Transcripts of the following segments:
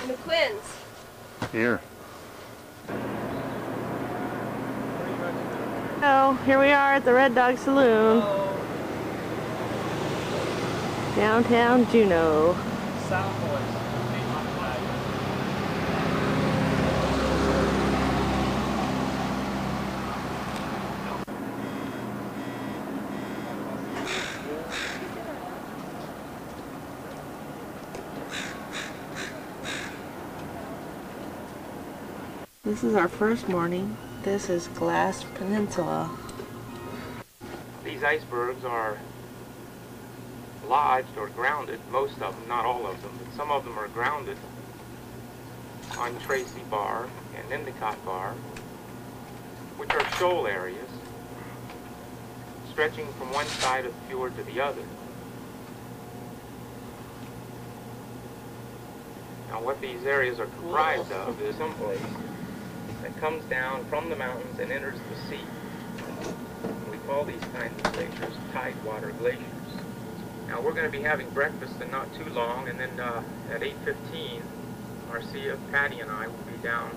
McQuinn's. Here. Oh, here we are at the Red Dog Saloon. Downtown Juneau. This is our first morning. This is Glass Peninsula. These icebergs are lodged or grounded, most of them, not all of them, but some of them are grounded on Tracy Bar and Endicott Bar, which are shoal areas stretching from one side of the fjord to the other. Now what these areas are comprised of is some place that comes down from the mountains and enters the sea. We call these kinds of glaciers tidewater glaciers. Now we're going to be having breakfast in not too long, and then at 8:15, Marcia, Patty, and I will be down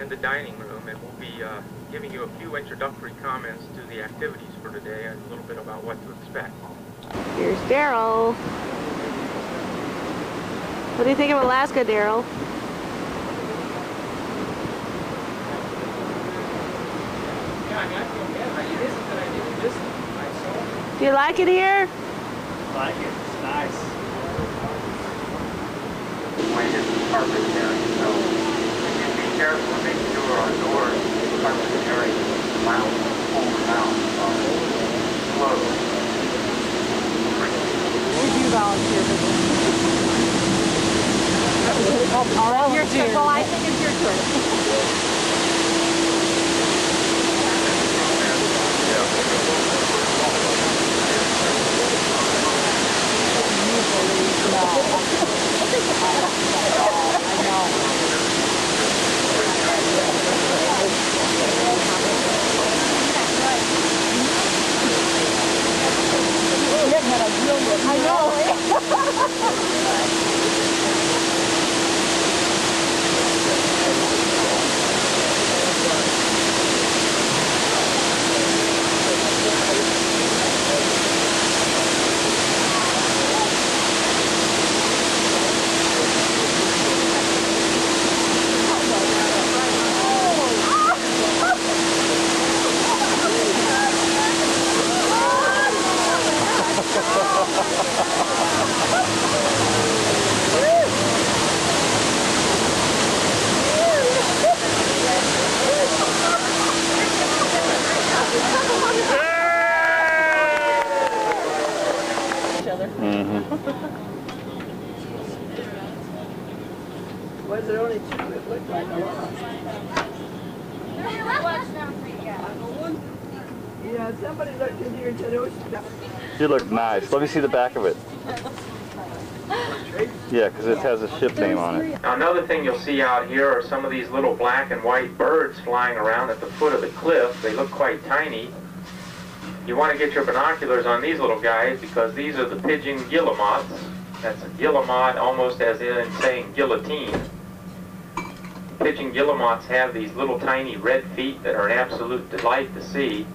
in the dining room, and we'll be giving you a few introductory comments to the activities for today and a little bit about what to expect. Here's Daryl. What do you think of Alaska, Daryl? Do you like it here? I like it. It's nice. Wind is carpentary, so we can be careful and make sure our doors carpentary mount, over mount, closed. Would you volunteer for this? Your turn. Well, I think it's your turn. I know. Was there only two? It looked like a lot. Yeah, somebody looked in here and said, oh, You look nice. Let me see the back of it. Yeah, because it has a ship name on it. Now another thing you'll see out here are some of these little black and white birds flying around at the foot of the cliff. They look quite tiny. You want to get your binoculars on these little guys because these are the pigeon guillemots. That's a guillemot almost as in saying guillotine. Pigeon guillemots have these little tiny red feet that are an absolute delight to see.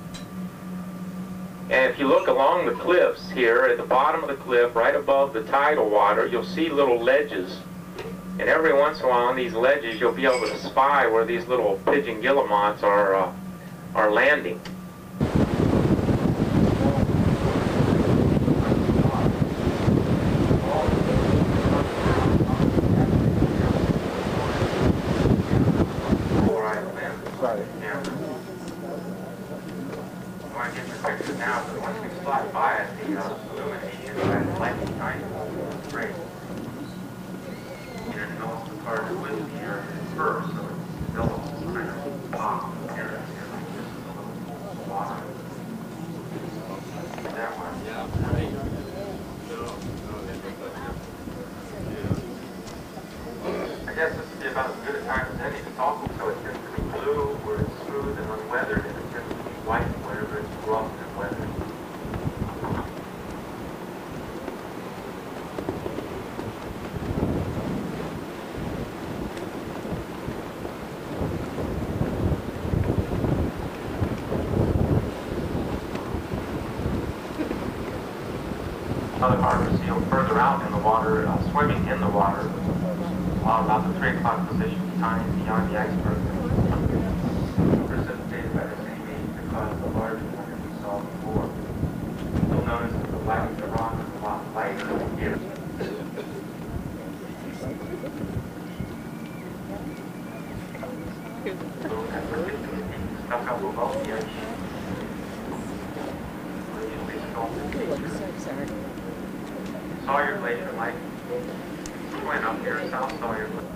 And if you look along the cliffs here, at the bottom of the cliff, right above the tidal water, you'll see little ledges. And every once in a while on these ledges, you'll be able to spy where these little pigeon guillemots are landing. Now, but once we fly by it, the illumination and lightning kind of great. And most of the part of wind here is first, so it's still kind of pop here. That one. I guess this would be about as good a time as any to talk, so it tends to be blue where it's smooth and unweathered, and it tends to be white wherever it's rough and weathered. Other harbor seal further out in the water, swimming in the water, about the 3 o'clock position time beyond the iceberg. Precipitated by the same age that caused the larger one that we saw before. You'll notice that the black of the rock is a lot lighter here. Stuck up above the ice. Sawyer Glacier, like McQuinn up here, South Sawyer Glacier.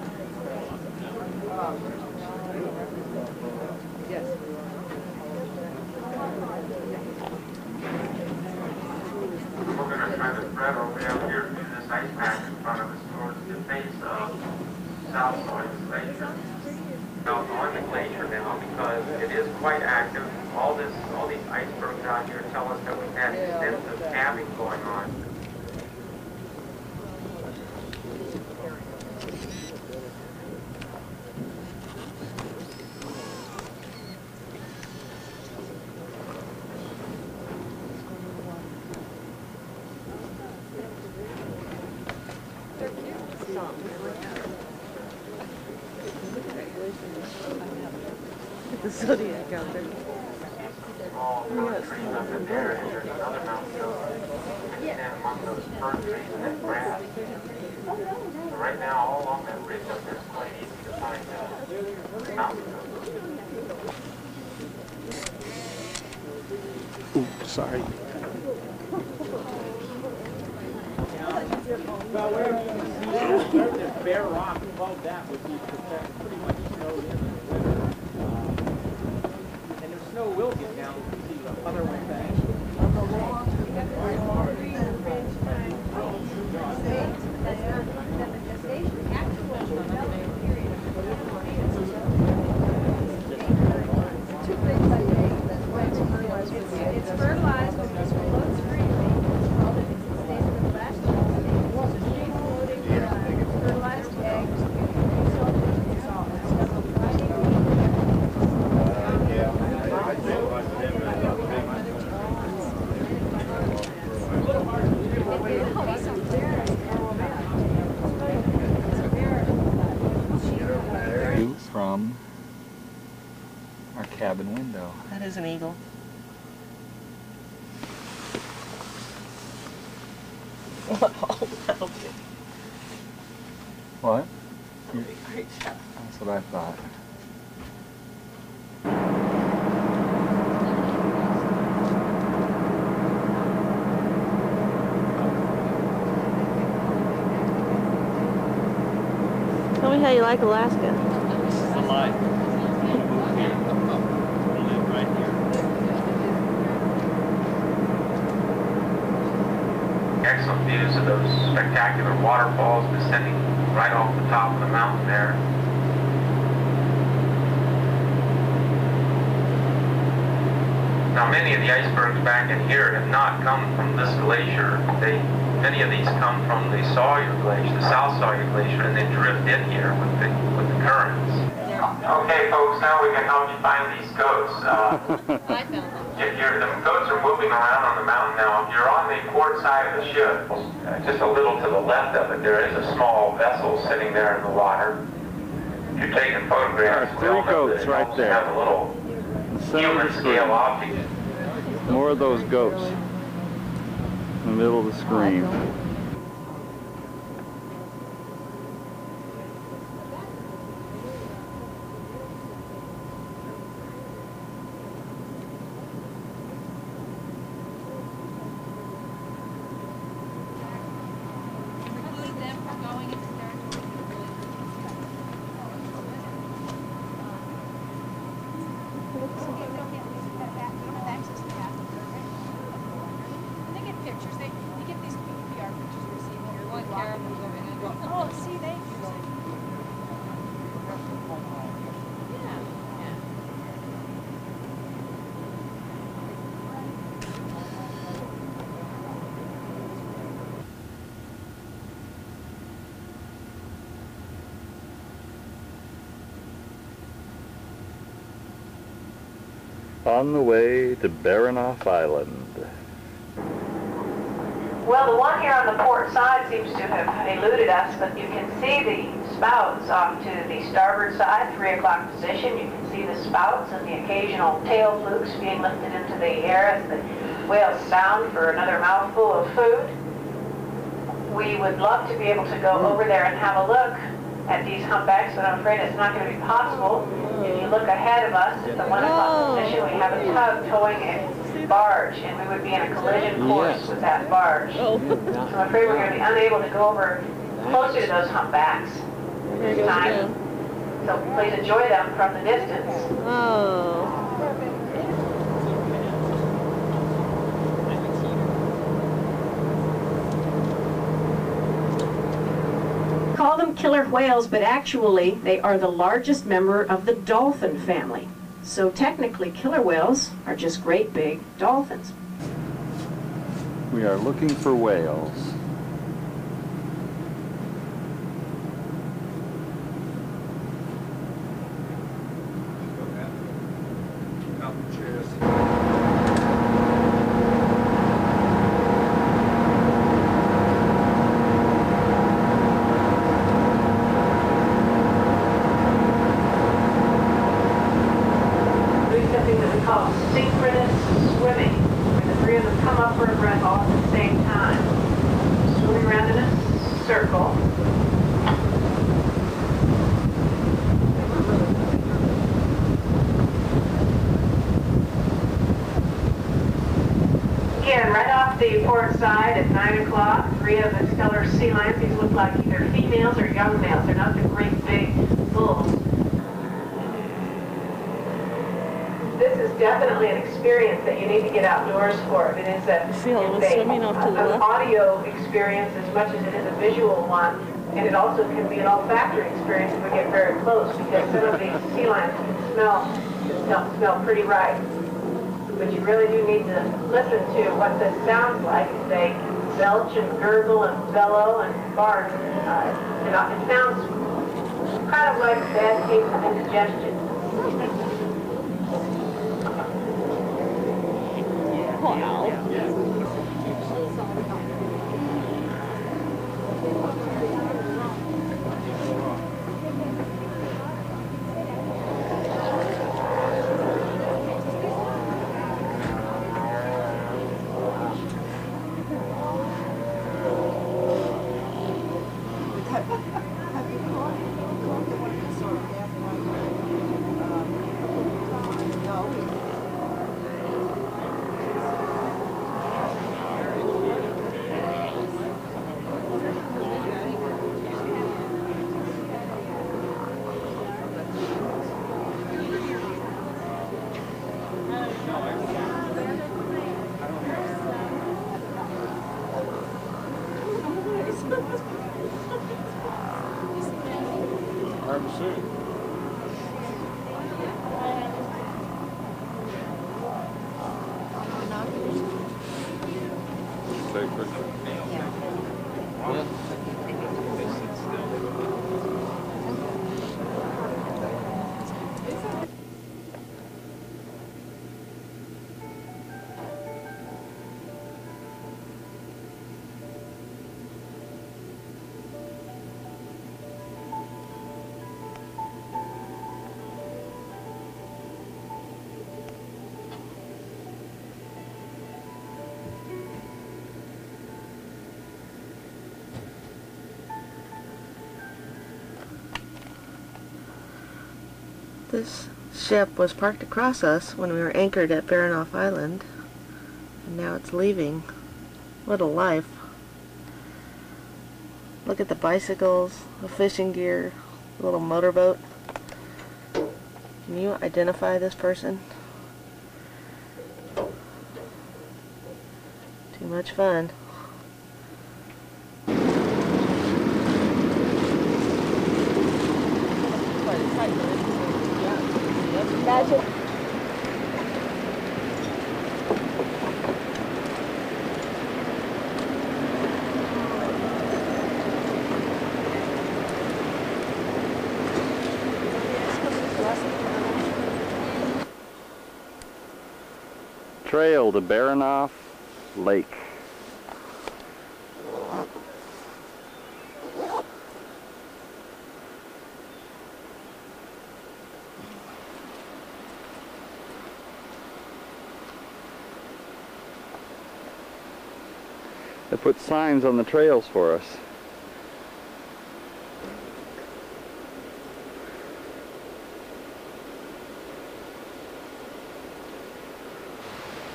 We're going to try to thread our way up here through this ice pack in front of us towards the face of South Sawyer Glacier. Now on the glacier now because it is quite active. All these icebergs out here tell us that we've had extensive calving going on. The zodiac out there. Small fir trees up in there, and there's another mountain goat and among those fir trees and that grass. So right now, all along that ridge up there, it's quite easy to find mountain goats. Ooh, sorry. Well, wherever you see there's bare rock above that would be pretty much snowed in the winter. And the snow will get down to the other way back. It's fertilized with this floats freely. Fertilized eggs. From our cabin window. That is an eagle. What? Great job. That's what I thought. Tell me how you like Alaska. This is the line. Move here. We'll live right here. Excellent views of those spectacular waterfalls descending right off the top of the mountain there. Now many of the icebergs back in here have not come from this glacier. Many of these come from the Sawyer Glacier, the South Sawyer Glacier, and they drift in here with the currents. Okay, folks, now we can help you find these goats. I found them. The goats are moving around on the mountain now. If you're on the port side of the ship, just a little to the left of it, there is a small vessel sitting there in the water. If you're taking photographs, There are 3 goats right there. Have a little human scale object. More of those goats in the middle of the screen. Oh, see, they use it. On the way to Baranof Island. Well, the one here on the port side seems to have eluded us, but you can see the spouts off to the starboard side, 3 o'clock position. You can see the spouts and the occasional tail flukes being lifted into the air as the whales sound for another mouthful of food. We would love to be able to go over there and have a look at these humpbacks, but I'm afraid it's not going to be possible. If you look ahead of us at the 1 o'clock position, we have a tug towing a barge, and we would be in a collision course with that barge. So I'm afraid we're going to be unable to go over closer to those humpbacks this time. So please enjoy them from the distance. Oh. Call them killer whales, but actually they are the largest member of the dolphin family. So technically killer whales are just great big dolphins. We are looking for whales. The port side at 9 o'clock, 3 of the stellar sea lions. These look like either females or young males. They're not the great big bulls. This is definitely an experience that you need to get outdoors for. It is an audio experience as much as it is a visual one, and it also can be an olfactory experience if we get very close, because some of these sea lions can smell pretty ripe. But you really do need to listen to what this sounds like as they belch and gurgle and bellow and bark. It sounds kind of like a bad case of indigestion. Wow. This ship was parked across us when we were anchored at Baranoff Island, and now it's leaving. What a life. Look at the bicycles, the fishing gear, the little motorboat. Can you identify this person? Too much fun. Gotcha. Trail to Baranoff Lake. They put signs on the trails for us.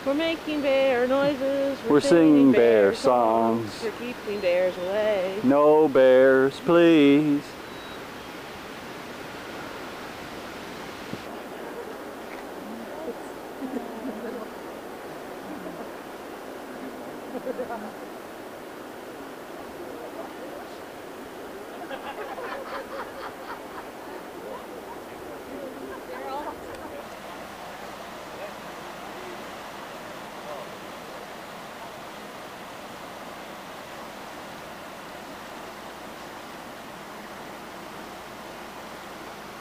We're making bear noises. We're singing bear songs. We're keeping bears away. No bears, please.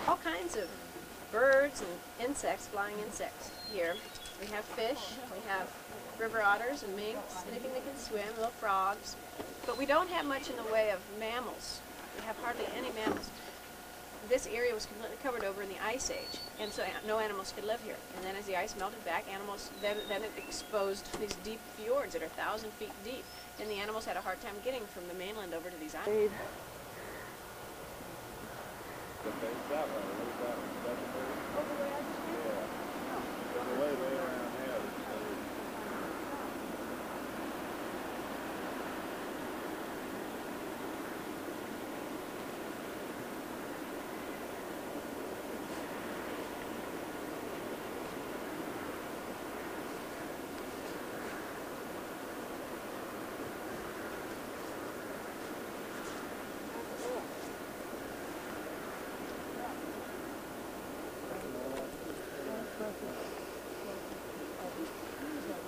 All kinds of birds and insects, flying insects here. We have fish, we have river otters and minks, anything that can swim, little frogs. But we don't have much in the way of mammals. We have hardly any mammals. This area was completely covered over in the Ice Age, and so no animals could live here. And then as the ice melted back, animals, then it exposed these deep fjords that are 1,000 feet deep. And the animals had a hard time getting from the mainland over to these islands.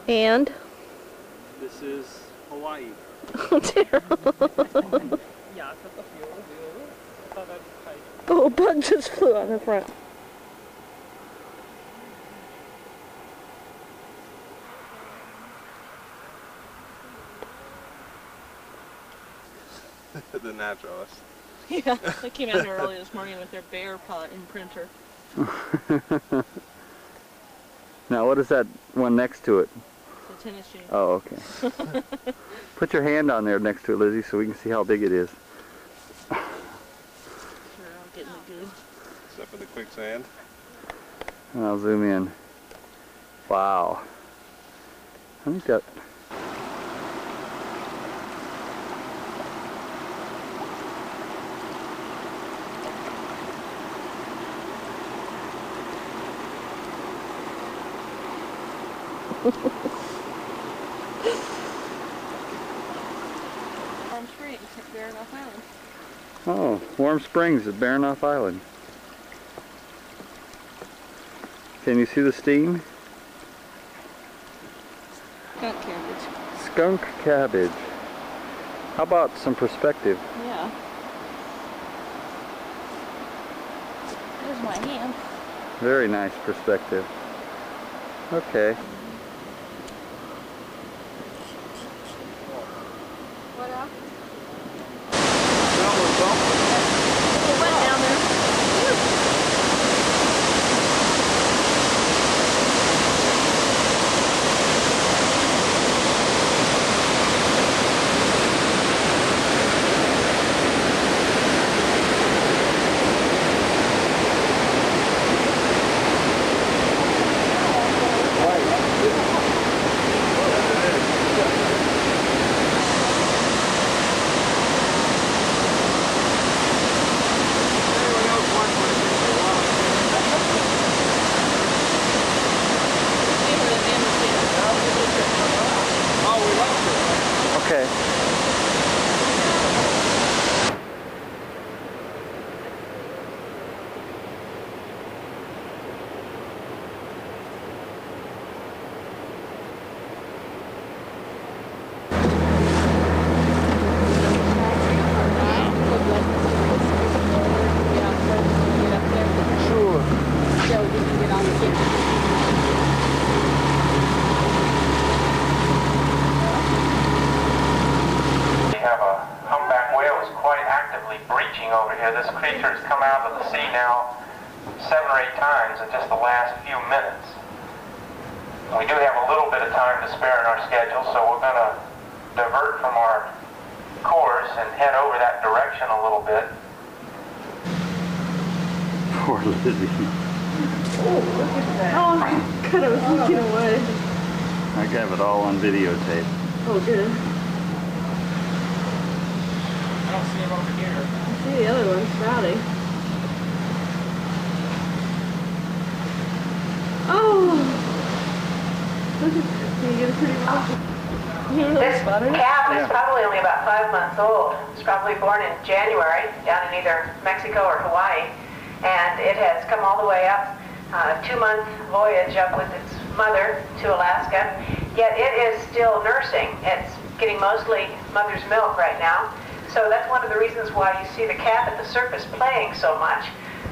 And? This is Hawaii. Oh, Daryl. Yeah, it's a few. I thought that'd be tight. Oh, a bug just flew on the front. The naturalist. Yeah, they came out here early this morning with their bear pot and printer. Now, what is that one next to it? It's a tennis shoe. Oh, okay. Put your hand on there next to it, Lizzie, so we can see how big it is. Sure, I'll get in the good. Except for the quicksand. And I'll zoom in. Wow. I think that... Warm Springs at Baranof Island. Oh, Warm Springs at Baranof Island. Can you see the steam? Skunk cabbage. Skunk cabbage. How about some perspective? Yeah. There's my hand. Very nice perspective. Okay. What up? It went down there. Okay. Over here. This creature has come out of the sea now 7 or 8 times in just the last few minutes. We do have a little bit of time to spare in our schedule, so we're going to divert from our course and head over that direction a little bit. Poor Lizzie. Oh, God, I was looking away. I have it all on videotape. Oh, good. I don't see him over here. I see the other one sprouting. Oh! Can you get a pretty one? This calf is probably only about 5 months old. It's probably born in January down in either Mexico or Hawaii. And it has come all the way up, 2-month voyage up with its mother to Alaska. Yet it is still nursing. It's getting mostly mother's milk right now. So that's one of the reasons why you see the calf at the surface playing so much.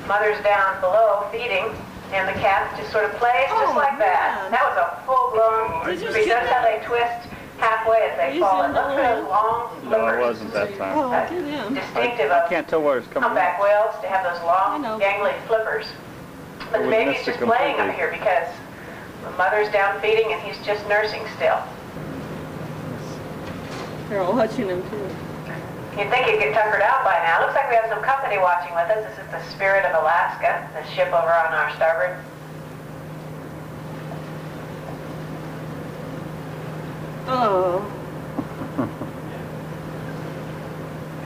Mother's down below feeding, and the calf just sort of plays just like that. That was a full-blown, see, notice how they twist halfway as they fall. It looks for those long No, flippers. it wasn't that time. Oh, get him. Distinctive I of can't tell where it's coming from. humpback whales to have those long, gangly flippers. But the We baby's missed it just playing up completely. here because the mother's down feeding and he's just nursing still. They're watching him too. You'd think he'd get tuckered out by now. Looks like we have some company watching with us. This is the Spirit of Alaska, the ship over on our starboard. Oh.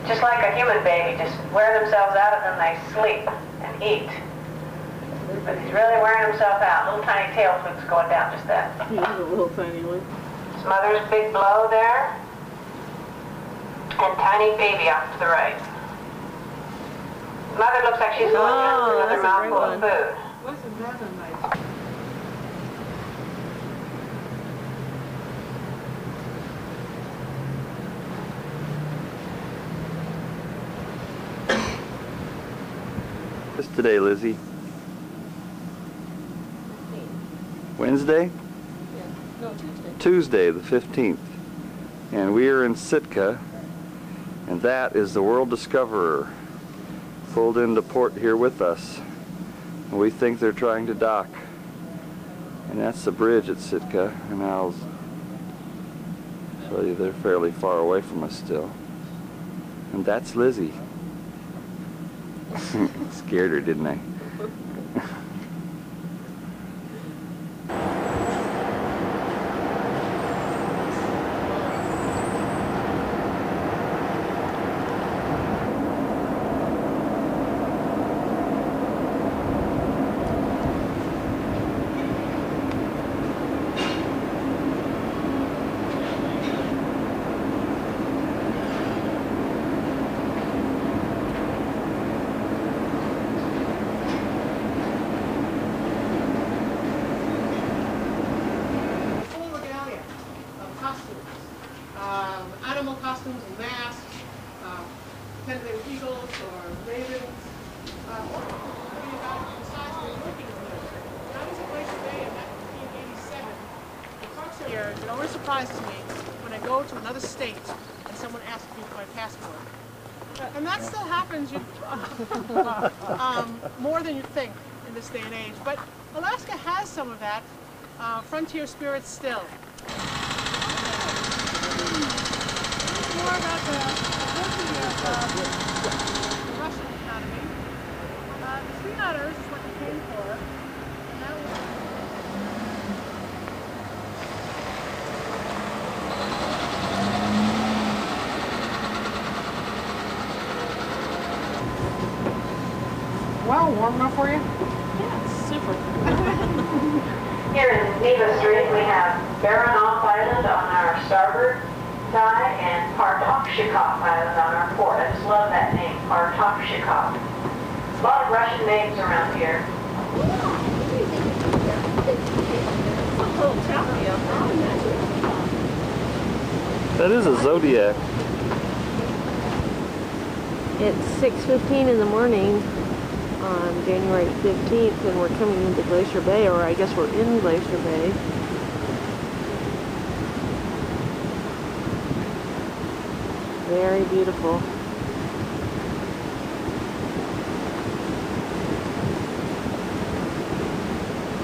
Just like a human baby, just wear themselves out and then they sleep and eat. But he's really wearing himself out. Little tiny tail flukes going down just then. He's a little tiny one. His mother's big blow there. And tiny baby off to the right. Mother looks like she's going down for another that's a great mouthful of one. food. Wasn't that a nice? What's today, Lizzie? Wednesday? Yeah. No, Tuesday. Tuesday, the 15th. And we are in Sitka, and that is the World Discoverer pulled into port here with us. And we think they're trying to dock. And that's the bridge at Sitka, and I'll show you they're fairly far away from us still. And that's Lizzie. Scared her, didn't I? Full regalia of costumes, animal costumes and masks, pretend they were eagles or ravens. Reading about the size of the working here. Now there's a place today in 1987. The parks here, it always surprises me when I go to another state and someone asks me for my passport. And that still happens more than you think in this day and age. But Alaska has some of that. Frontier spirit still. More about the Russian economy. The 3 otters is what they came for. And that was Wow, warm enough for you? Yeah, it's super. Here in Neva Street, we have Baranoff Island on our starboard side and Partokshikov Island on our port. I just love that name, Partokshikov. A lot of Russian names around here. That is a Zodiac. It's 6:15 in the morning on January 15th, and we're coming into Glacier Bay, or I guess we're in Glacier Bay. Very beautiful.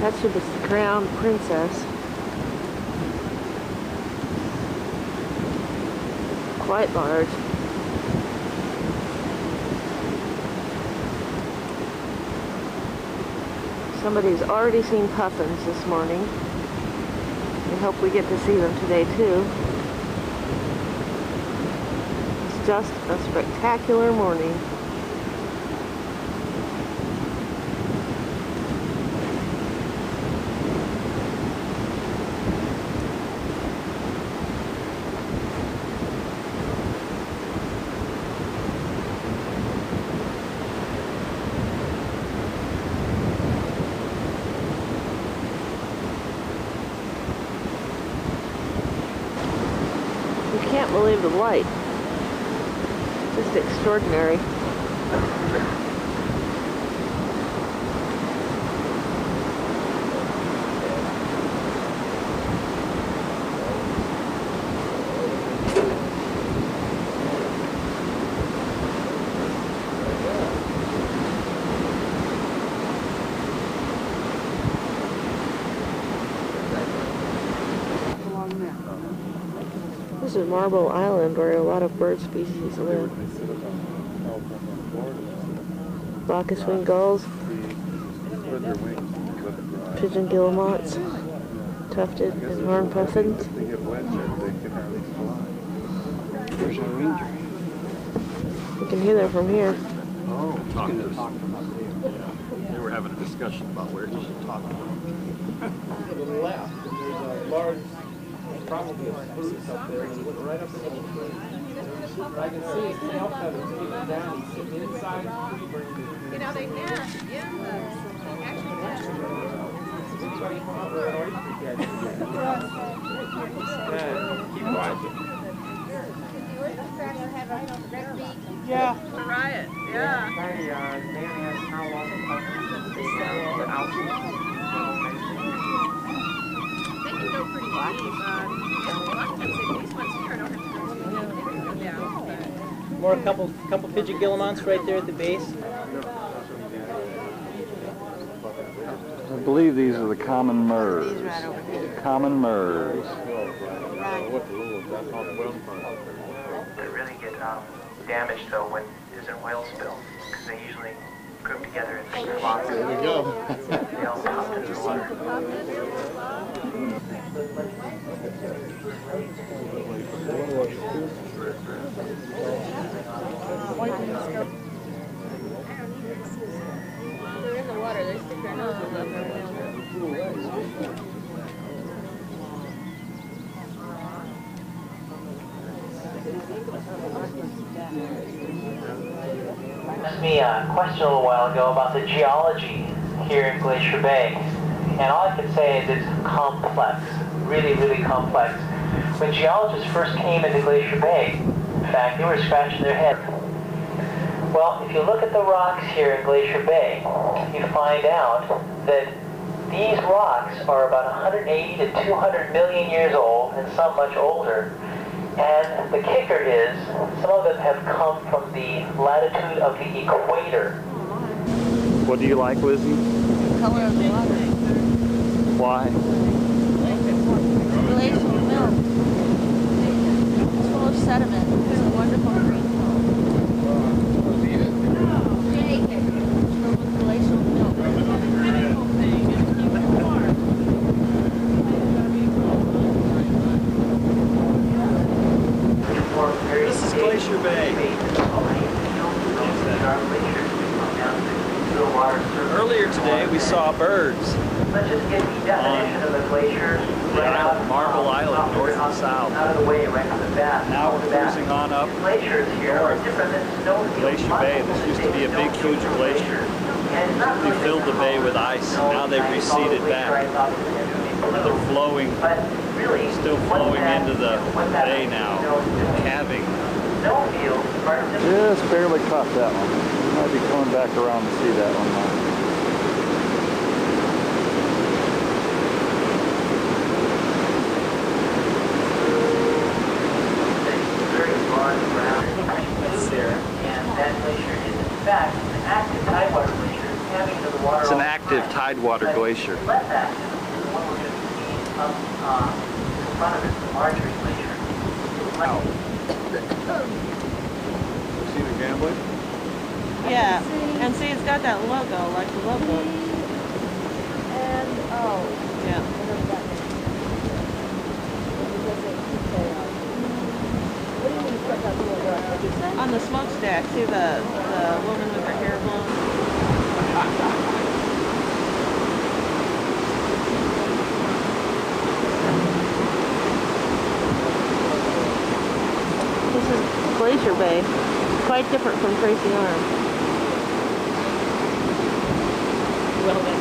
That should be the Crown Princess. quite large. Somebody's already seen puffins this morning. We hope we get to see them today too. It's just a spectacular morning. You can't believe the light. Just extraordinary. This is Marble Island, where a lot of bird species live. Glaucous-winged gulls, pigeon guillemots, tufted and horned puffins. You can hear them from here. They were having a discussion about where he should talk about. To the left, there's a large, probably a spruce up there, and right up in the tree. I can see his tail feathers getting down. He's sitting inside the tree branch. You know, they nest in the actual nest. Somebody come over and oyster catch. Keep watching. Yeah. Riot, yeah. Hey, Dan asked how long the puppy the outfit. They can go pretty deep. A lot of times these ones here don't have to go too deep. They can go down. More a couple pigeon guillemots right there at the base. I believe these are the common murres. Common murres. They really get damaged though when there's an oil spill, because they usually group together in the spots. There we go. They all pop into the water. They're in the water, they stick their noses up there. Asked me a question a little while ago about the geology here in Glacier Bay, and all I can say is it's complex, really, really complex. When geologists first came into Glacier Bay, in fact, they were scratching their heads. Well, if you look at the rocks here in Glacier Bay, you find out that these rocks are about 180 to 200 million years old, and some much older. And the kicker is, some of them have come from the latitude of the equator. What do you like, Lizzie? The color of the water. Why? Glacial milk. It's full of sediment. It's a wonderful green color. Filled with glacial milk. This is Glacier Bay. Earlier today we saw birds Let's just get the definition of the glaciers right out of Marble Island, north and south. out of the way right from the bat. Now we're cruising on up Glaciers here are different than snow fields. Glacier Bay. This used to be a big, huge glacier. They filled the bay with ice, and now they've receded back. And they're flowing, still flowing into the bay now, calving. Just barely caught that one. Might be coming back around to see that one now. Very broad ground there, and that glacier is in fact an active tidewater glacier coming to the water. It's an active tidewater glacier. Less active is the one we're going to see up in front of it, the Marjorie Glacier. See the gambling? Yeah, and see, it's got that logo, like the logo. And, oh. Yeah. What do you mean it's got that little rock? What'd you say? On the smokestack, see the woman with her hair blown? This is Glacier Bay. Quite different from Tracy Arm. Well then.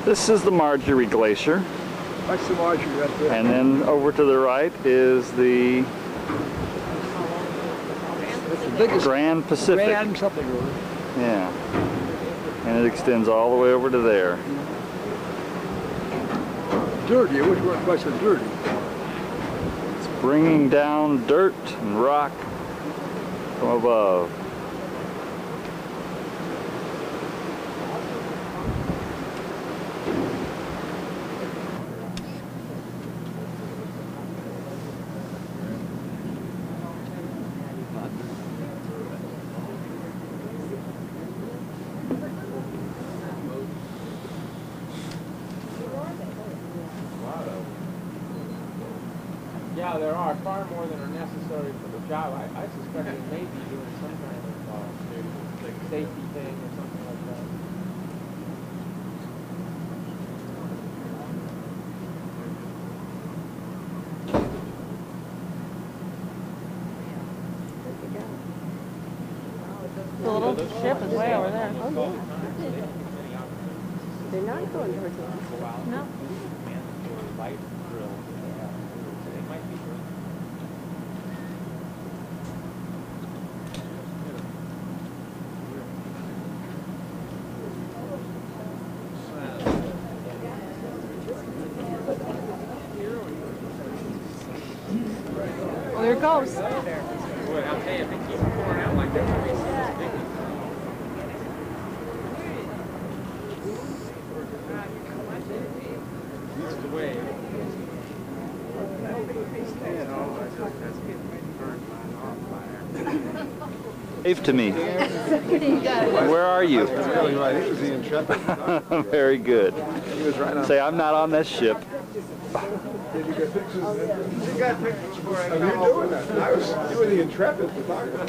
This is the Marjorie Glacier. That's the Marjorie right there. And then over to the right is the biggest Grand Pacific. Grand something over. Yeah. And it extends all the way over to there. Dirty. I wish it weren't quite so dirty. It's bringing down dirt and rock from above. Yeah, there are far more than are necessary for the job. I suspect they may be doing some kind of like safety thing or something like that. The little ship is way over there. Oh, yeah. They're not going towards the land. No. Oh, there it goes. Boy, I'll tell you, if they keep pouring out like that, it's the way. Wave to me. Where are you? That's really right. It was the Intrepid. Very good. He was right on. Say, I'm not on this ship. Did you get pictures? You got pictures before I got home. Doing that. You were the Intrepid photographer.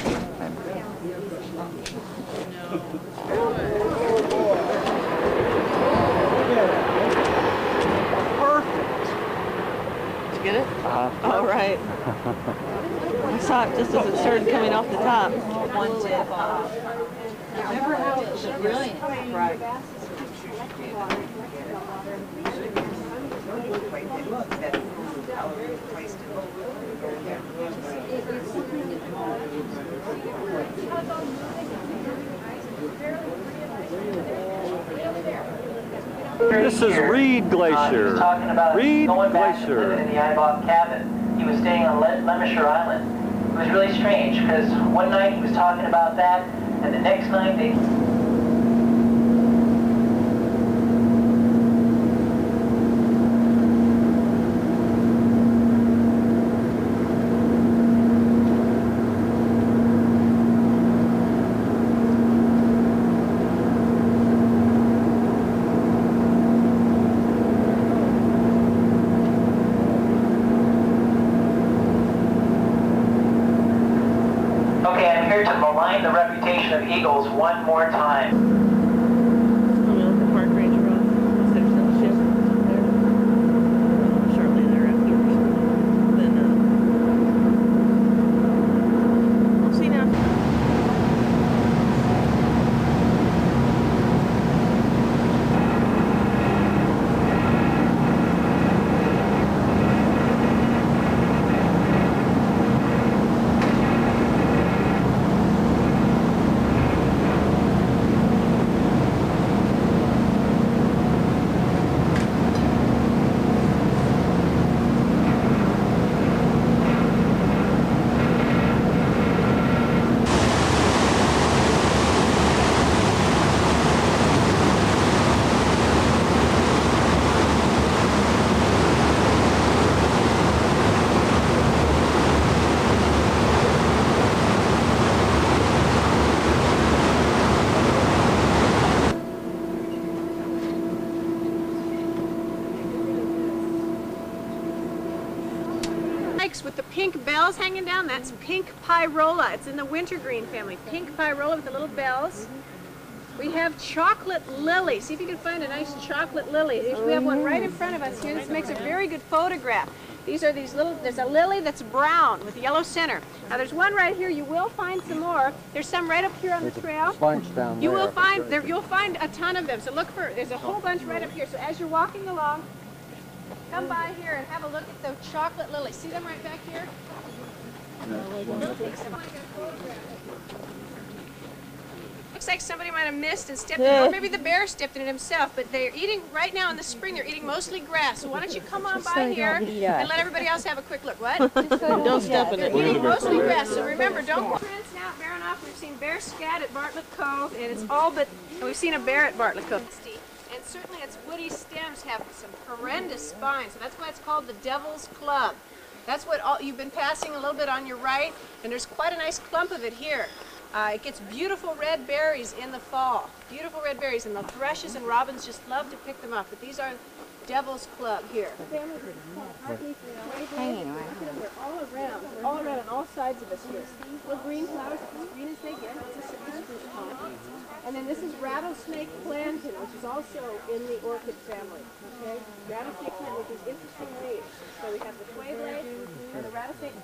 Perfect. Did you get it? Uh-huh. All right. I saw it just as it started coming off the top. One tip off. Remember how it was brilliant? Right. This is Reed Glacier. He was talking about Reed going back to Glacier. live in the Ibok cabin. He was staying on Lemisher Island. It was really strange because one night he was talking about that, and the next night they... to malign the reputation of eagles one more time. Coming off the park ranger road. There's the ship there. Shortly thereafter. Then, we'll see now. pink bells hanging down, that's pink pyrola. It's in the wintergreen family. Pink pyrola with the little bells. We have chocolate lily. See if you can find a nice chocolate lily. We have one right in front of us here. This makes a very good photograph. These are these little, there's a lily that's brown with a yellow center. Now there's one right here. You will find some more. There's some right up here on the trail. Bunch down You will find, you'll find a ton of them. So look for, there's a whole bunch right up here. So as you're walking along, come by here and have a look at the chocolate lily. See them right back here? Looks like somebody might have missed and stepped in it, or maybe the bear stepped in it himself, but they're eating, right now in the spring, they're eating mostly grass. So why don't you come on by here and let everybody else have a quick look. What? Don't step in it. They're eating mostly grass, so remember, don't go. Friends now at Baranoff, we've seen bear scat at Bartlett Cove, and it's all but, and we've seen a bear at Bartlett Cove. And certainly its woody stems have some horrendous spines, so that's why it's called the Devil's Club. That's what you've been passing a little bit on your right, and there's quite a nice clump of it here. It gets beautiful red berries in the fall. Beautiful red berries, and the thrushes and robins just love to pick them up. But these are Devil's Club here. Hanging right here. They're all around on all sides of us here. Little green flowers, as green as they get. It's a spruce pond. And then this is rattlesnake plantain, which is also in the orchid family. Okay, rattlesnake plantain, which is interesting leaves. So we have the tway blade and the rattlesnake.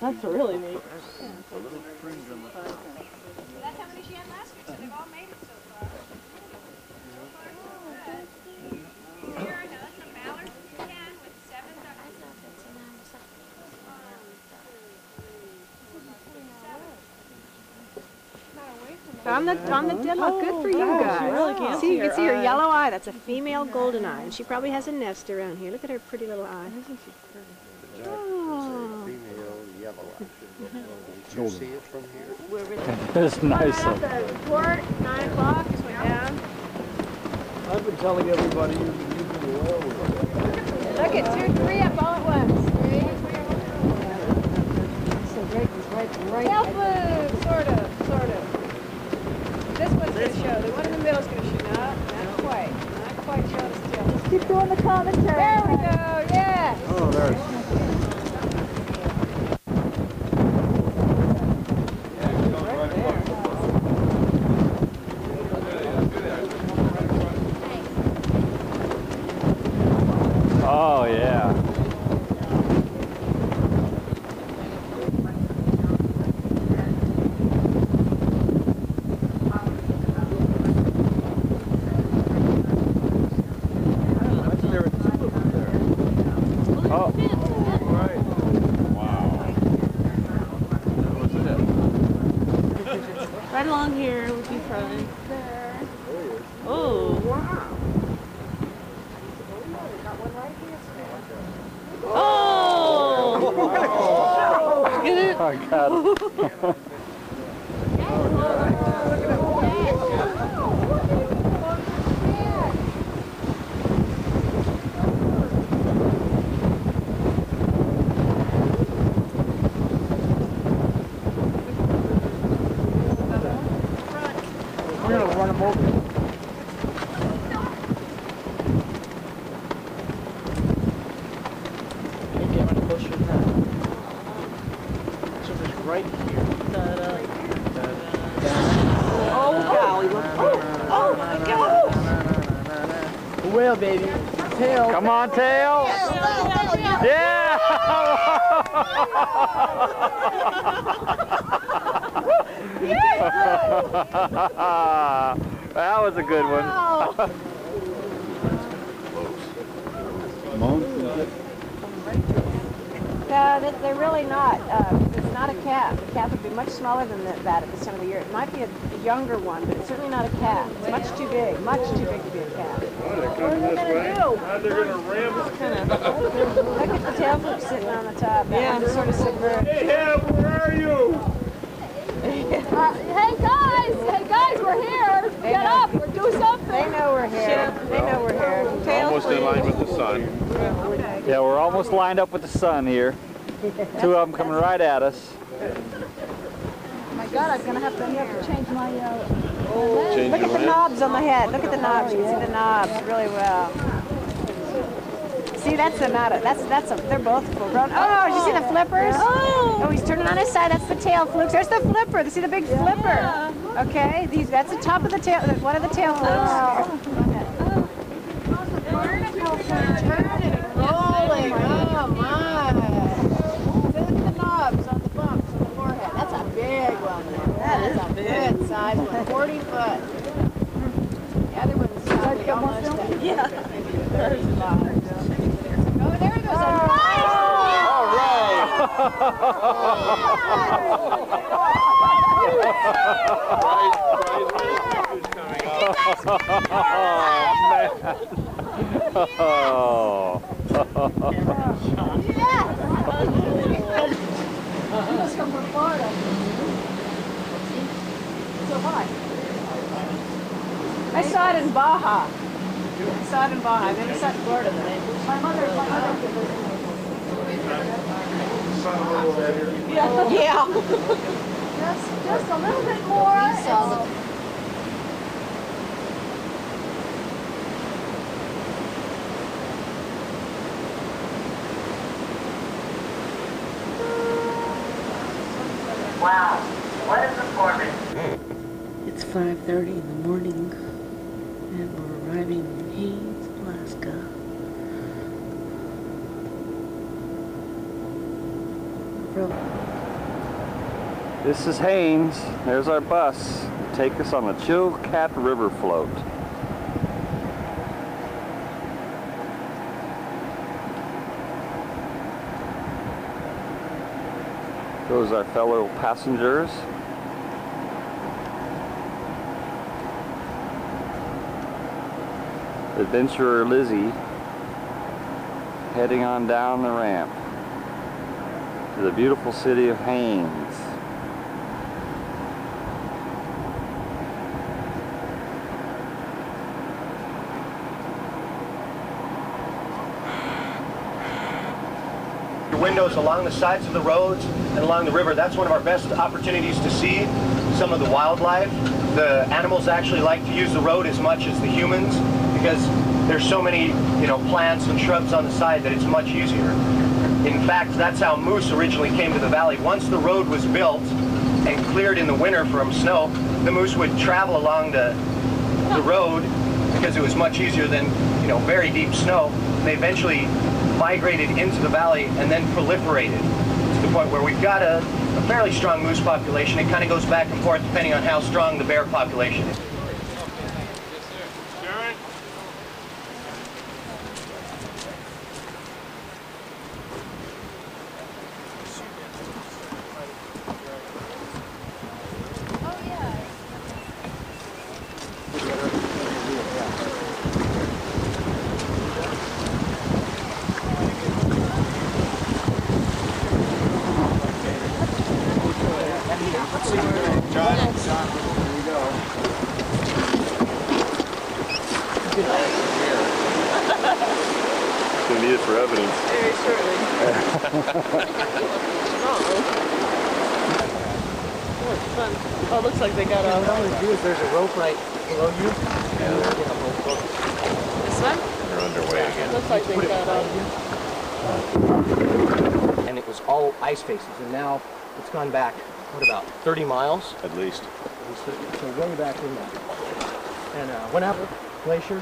That's really neat. That's how many she had last week, so they've all made it so far. So far, so good. Here, now that's a mallard pecan with 7 ducks. On the deadlock, good for you guys. Really can't See, you can see her eye. yellow eye. That's a female golden eye, and she probably has a nest around here. Look at her pretty little eye. Oh. You see it from here? That's nice. Right off the port, 9 o'clock, just went down. I've been telling everybody you've been using the oil. Look at 2, 3 up all at once. 3, 3 Right. Tail blue, sort of. This one's going to show. The one in the middle is going to show. No, not quite show the tail. Just keep doing the commentary. There we go, yes. Oh, there's. Oh, yeah. Right along here would be fine. Oh. Oh! Get it? Oh, God. We're going to run them over. Can't get much closer than that. So it's right here. Oh, golly. Oh, my gosh. The whale, baby. Tail. Come on, tail. Yeah. That was a good one. No, they're really not. It's not a calf. The calf would be much smaller than that at this time of the year. It might be a younger one, but it's certainly not a calf. It's much too big to be a calf. What are they going to do? They're going to ram us. Look at the tail flip sitting on the top. Yeah. Just sort of subvert. Hey, Hab, where are you? Hey guys, we're here. Get up, we're doing something. They know we're here. They know we're here. Almost in line with the sun. Yeah, we're almost lined up with the sun here. Two of them coming right at us. Oh my God, I'm gonna have to change my. Change Look at the knobs on the head. Look at the knobs. You can see the knobs really well. See, that's a not a. That's a. They're both full grown. Oh, did you see the flippers? Oh, he's turning on his side. That's the tail flukes. There's the flipper. See the big flipper? Okay, that's the top of the tail. One of the tail flukes. Turning and rolling. Oh my! Look at the knobs on the bumps on the forehead. That's a big one there. That is a good size one. 40 foot. The other one's probably almost. Yeah. There's a lot. Oh, there goes a nice. All right. Oh, You must come from Florida. So high. I saw it in Baja. I saw it in Baja. I never saw it in Florida. My mother. Yeah. Just a little bit more. Wow, what a performance. It's 5:30 in the morning, and we're arriving in Haines, Alaska. This is Haines. There's our bus. Take us on the Chilkat River float. Those are our fellow passengers. Adventurer Lizzie heading on down the ramp to the beautiful city of Haines. Windows along the sides of the roads and along the river. That's one of our best opportunities to see some of the wildlife. The animals actually like to use the road as much as the humans because there's so many, plants and shrubs on the side that it's much easier. In fact, that's how moose originally came to the valley. Once the road was built and cleared in the winter from snow, the moose would travel along the road because it was much easier than, very deep snow. They eventually migrated into the valley and then proliferated to the point where we've got a fairly strong moose population. It kind of goes back and forth depending on how strong the bear population is. Gonna need it for evidence. Very shortly. Oh, it's fun. Oh, it looks like they got a... There's a rope right below you. This one? They're underway again. Looks like they got a... And it was all ice faces, and now it's gone back, what, about 30 miles? At least. So way back in there. And went out the glacier,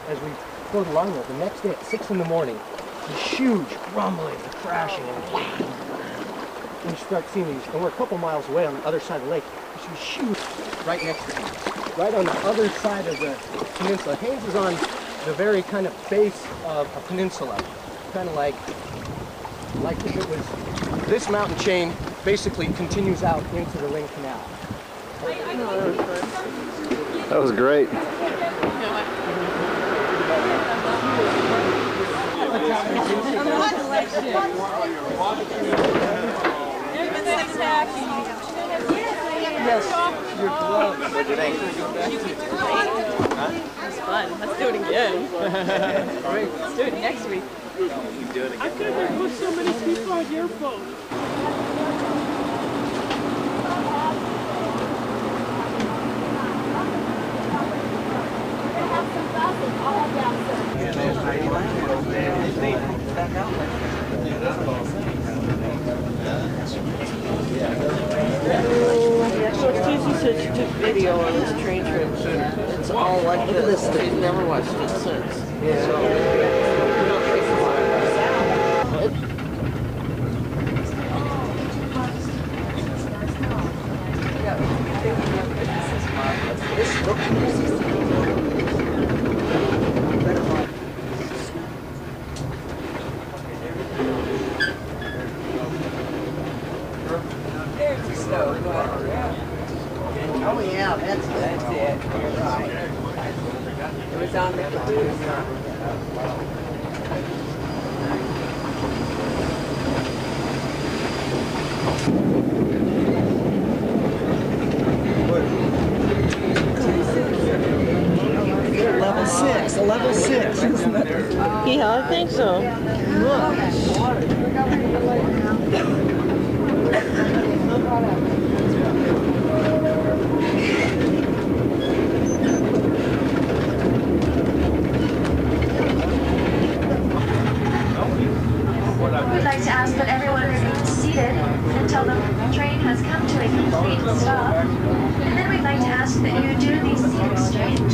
as we floated along there, the next day at 6 in the morning, this huge rumbling and crashing, and you start seeing these, and we're a couple miles away on the other side of the lake, this huge, right next to us, right on the other side of the peninsula. Haines is on the very kind of base of a peninsula, kind of like if it was, this mountain chain basically continues out into the Lynn Canal. That was great. Yes, your gloves. What'd you think? Huh? fun. Let's do it again. Let's do it next week. I could have put so many people on your phone. So Susie said she took video on this train trip. It's all like this. She's never watched it since. Yeah. Oh yeah, that's it. It was on the caboose. Level 6, isn't it? Yeah, I think so. We'd like to ask that everyone remain seated until the train has come to a complete stop. And then we'd like to ask that you do the seat exchange.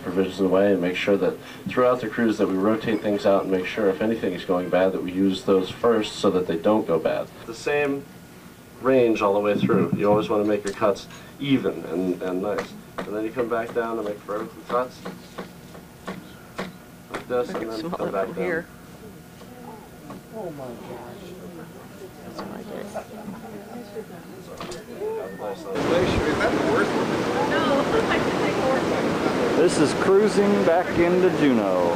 Provisions in the way and make sure that throughout the cruise that we rotate things out and make sure if anything is going bad that we use those first so that they don't go bad. The same range all the way through. You always want to make your cuts even and nice. And then you come back down and make vertical cuts like this and then come back down. Here. Oh my gosh. That's what I did. Is that the worst one? No, I can take a work. This is cruising back into Juneau.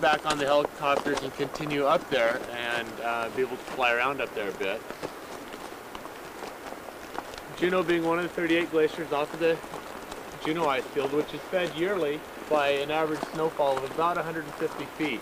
back on the helicopters and continue up there and be able to fly around up there a bit. Juneau being one of the 38 glaciers off of the Juneau ice field, which is fed yearly by an average snowfall of about 150 feet.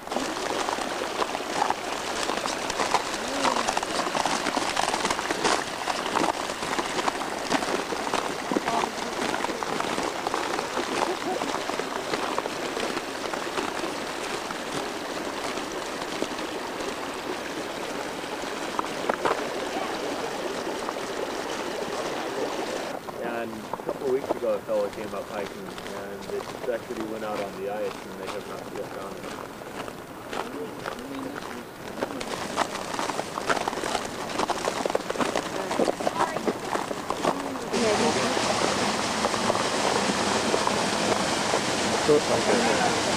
A fellow came up hiking and they suspected he went out on the ice and they have not yet found him.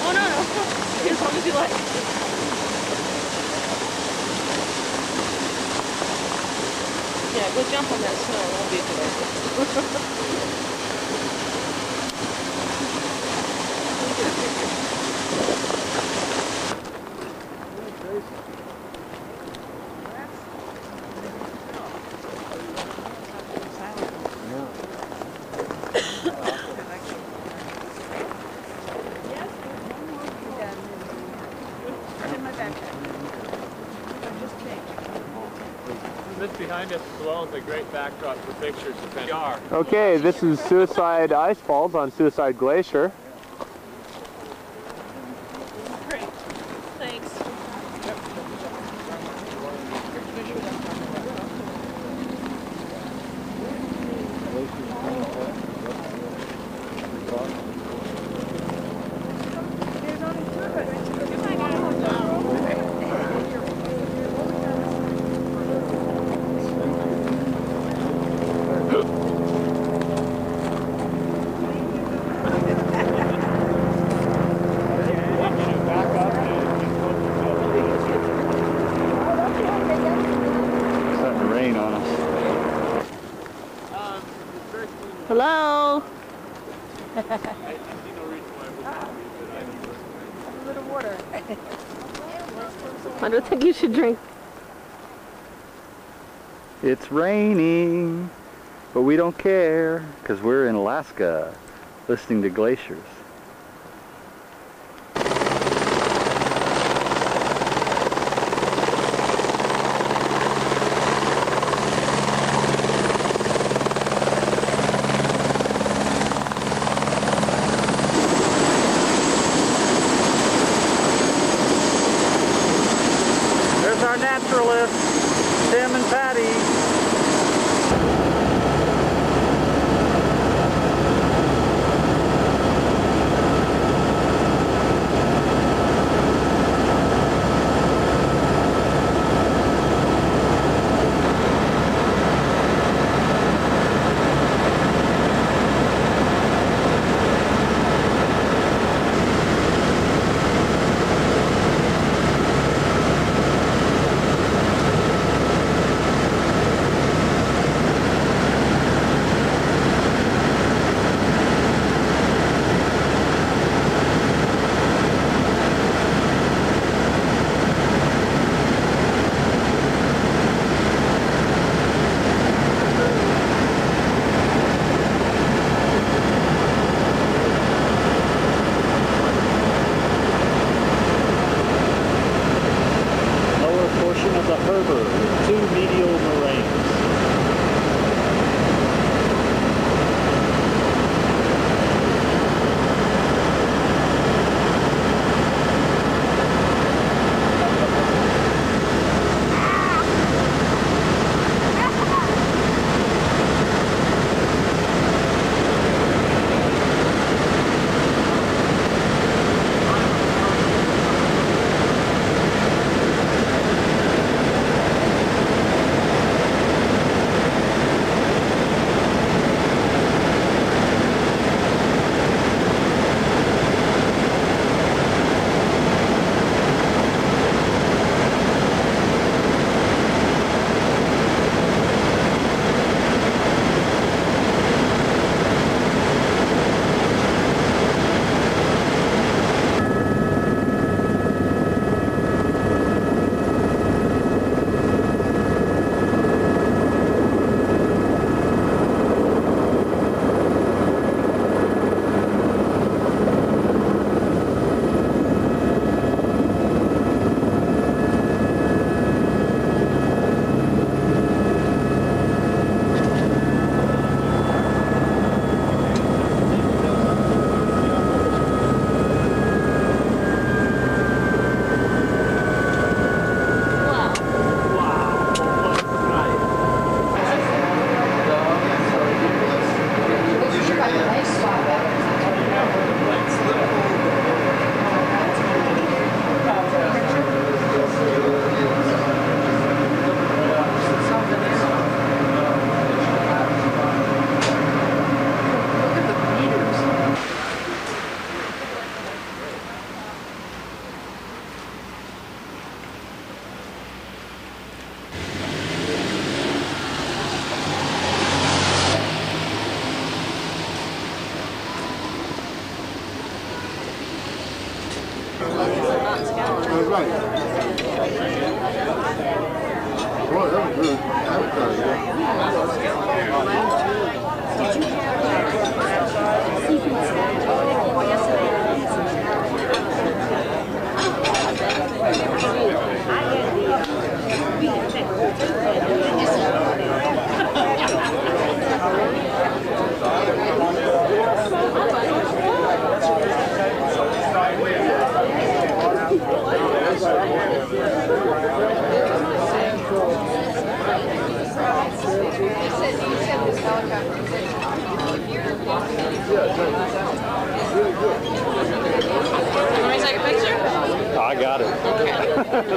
Oh no, as long as you like. Yeah, go jump on that snow, it won't be a good idea. This behind us as well is a great backdrop for pictures of NPR. Okay, this is Suicide Ice Falls on Suicide Glacier. Great. Thanks. Hello? A little water. I don't think you should drink. It's raining, but we don't care because we're in Alaska listening to glaciers. Naturalists, Tim and Patty. That's right. Boy, that was good. Can we take a picture? I got it.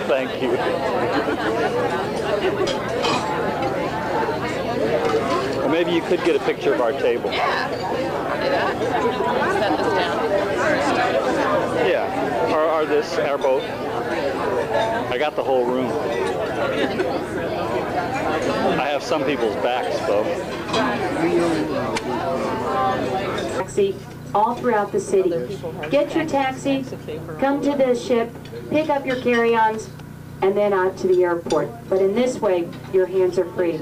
Thank you. Well, maybe you could get a picture of our table. Yeah. I'll do that. Set this down. Yeah. Or this, or both. I got the whole room. I have some people's backs, though. Taxi all throughout the city. Get your taxi, come to the ship, pick up your carry-ons, and then out to the airport. But in this way, your hands are free.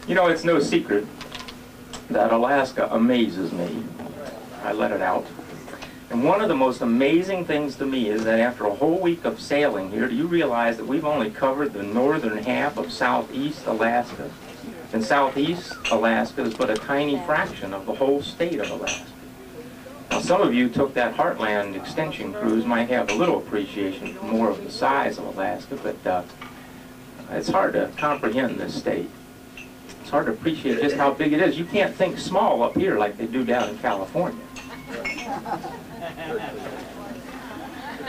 You know, it's no secret that Alaska amazes me. I let it out. And one of the most amazing things to me is that after a whole week of sailing here, do you realize that we've only covered the northern half of southeast Alaska? And southeast Alaska is but a tiny fraction of the whole state of Alaska. Now, some of you took that Heartland extension cruise might have a little appreciation for more of the size of Alaska, but it's hard to comprehend this state. It's hard to appreciate just how big it is. You can't think small up here like they do down in California.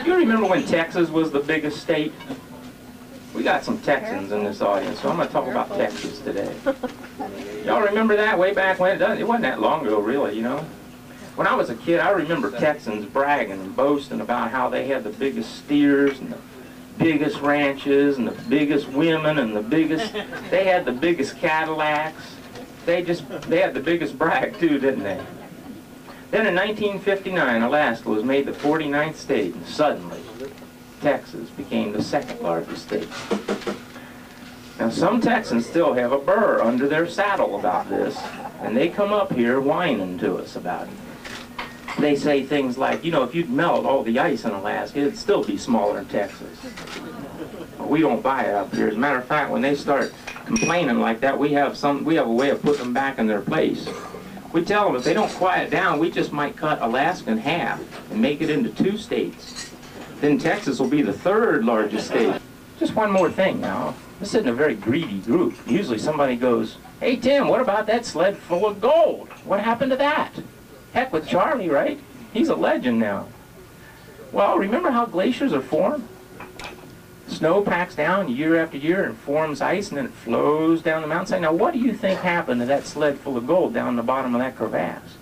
You remember when Texas was the biggest state? We got some Texans in this audience, so I'm going to talk about Texas today. Y'all remember that way back when? It wasn't that long ago, really, you know. When I was a kid, I remember Texans bragging and boasting about how they had the biggest steers and the biggest ranches and the biggest women and the biggest, they had the biggest Cadillacs. They had the biggest brag too, didn't they? Then in 1959, Alaska was made the 49th state, and suddenly Texas became the second largest state. Now some Texans still have a burr under their saddle about this, and they come up here whining to us about it. They say things like, you know, if you'd melt all the ice in Alaska, it'd still be smaller than Texas. Well, we don't buy it up here. As a matter of fact, when they start complaining like that, we have a way of putting them back in their place. We tell them if they don't quiet down, we just might cut Alaska in half and make it into 2 states. Then Texas will be the 3rd largest state. Just one more thing now. This isn't a very greedy group. Usually somebody goes, hey Tim, what about that sled full of gold? What happened to that? Heck with Charlie, right? He's a legend now. Well, remember how glaciers are formed? Snow packs down year after year and forms ice, and then it flows down the mountainside. Now, what do you think happened to that sled full of gold down the bottom of that crevasse?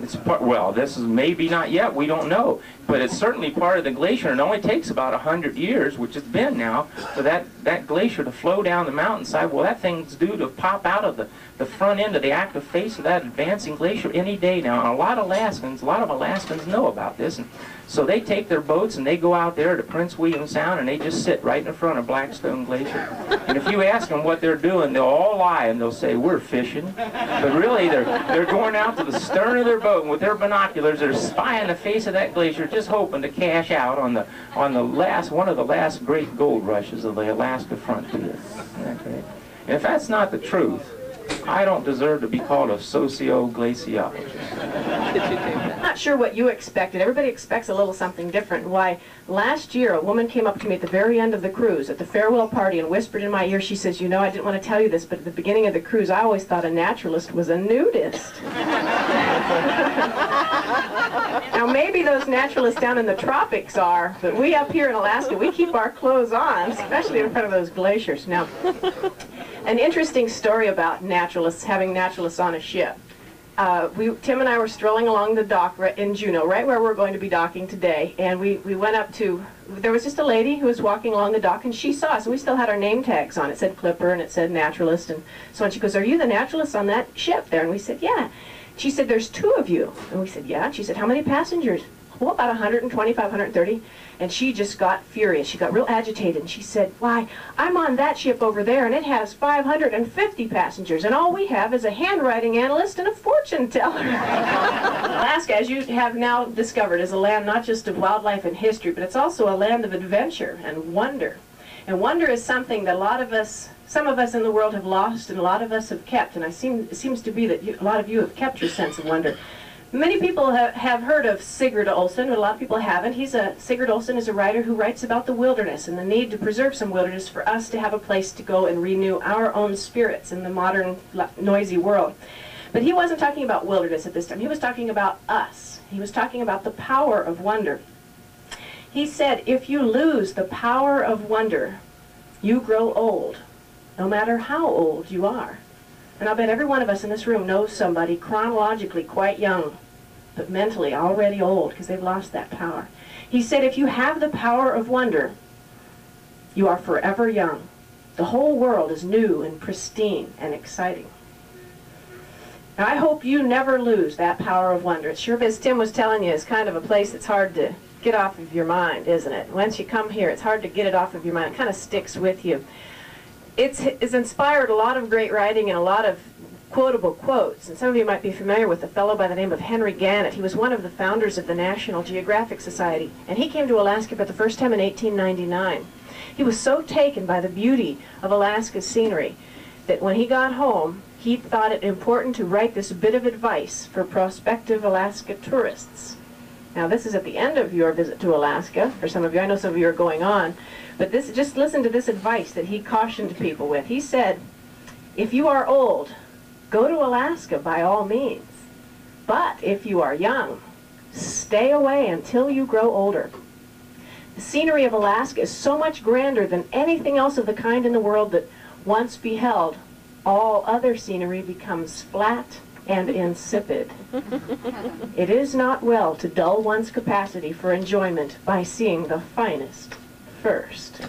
It's well, this is maybe not yet, we don't know. But it's certainly part of the glacier, and it only takes about 100 years, which it's been now, for that glacier to flow down the mountainside. Well, that thing's due to pop out of the front end of the active face of that advancing glacier any day now. And a lot of Alaskans know about this. And so they take their boats and they go out there to Prince William Sound and they just sit right in front of Blackstone Glacier. And if you ask them what they're doing, they'll all lie and they'll say, we're fishing. But really, they're going out to the stern of their boat and with their binoculars, they're spying the face of that glacier, just hoping to cash out on one of the last great gold rushes of the Alaska frontier. Okay? And if that's not the truth, I don't deserve to be called a socio-glaciologist. I'm not sure what you expected. Everybody expects a little something different. Why, last year a woman came up to me at the very end of the cruise at the farewell party and whispered in my ear, she says, you know, I didn't want to tell you this, but at the beginning of the cruise I always thought a naturalist was a nudist. Now maybe those naturalists down in the tropics are, but we up here in Alaska, we keep our clothes on, especially in front of those glaciers. Now, an interesting story about naturalists, having naturalists on a ship. Tim and I were strolling along the dock in Juneau, right where we're going to be docking today, and we went up to, there was just a lady who was walking along the dock, and she saw us, and we still had our name tags on. It said Clipper, and it said naturalist, and so on. She goes, "Are you the naturalist on that ship there?" And we said, "Yeah." She said, "There's two of you." And we said, "Yeah." And she said, "How many passengers?" "Well, about 125, 130. And she just got furious. She got real agitated. And she said, "Why, I'm on that ship over there, and it has 550 passengers, and all we have is a handwriting analyst and a fortune teller." Alaska, as you have now discovered, is a land not just of wildlife and history, but it's also a land of adventure and wonder. And wonder is something that a lot of us, some of us in the world have lost, and a lot of us have kept. And it seems to be that a lot of you have kept your sense of wonder. Many people have heard of Sigurd Olsen, but a lot of people haven't. Sigurd Olsen is a writer who writes about the wilderness and the need to preserve some wilderness for us to have a place to go and renew our own spirits in the modern, noisy world. But he wasn't talking about wilderness at this time. He was talking about us. He was talking about the power of wonder. He said, if you lose the power of wonder, you grow old, no matter how old you are. And I'll bet every one of us in this room knows somebody chronologically quite young, but mentally already old because they've lost that power. He said, if you have the power of wonder, you are forever young. The whole world is new and pristine and exciting. Now, I hope you never lose that power of wonder. It sure, as Tim was telling you, is kind of a place that's hard to get off of your mind, isn't it? Once you come here, it's hard to get it off of your mind. It kind of sticks with you. It's inspired a lot of great writing and a lot of quotable quotes. And some of you might be familiar with a fellow by the name of Henry Gannett. He was one of the founders of the National Geographic Society. And he came to Alaska for the first time in 1899. He was so taken by the beauty of Alaska's scenery that when he got home, he thought it important to write this bit of advice for prospective Alaska tourists. Now, this is at the end of your visit to Alaska. For some of you, I know some of you are going on. But just listen to this advice that he cautioned people with. He said, if you are old, go to Alaska by all means. But if you are young, stay away until you grow older. The scenery of Alaska is so much grander than anything else of the kind in the world that once beheld, all other scenery becomes flat and insipid. It is not well to dull one's capacity for enjoyment by seeing the finest first.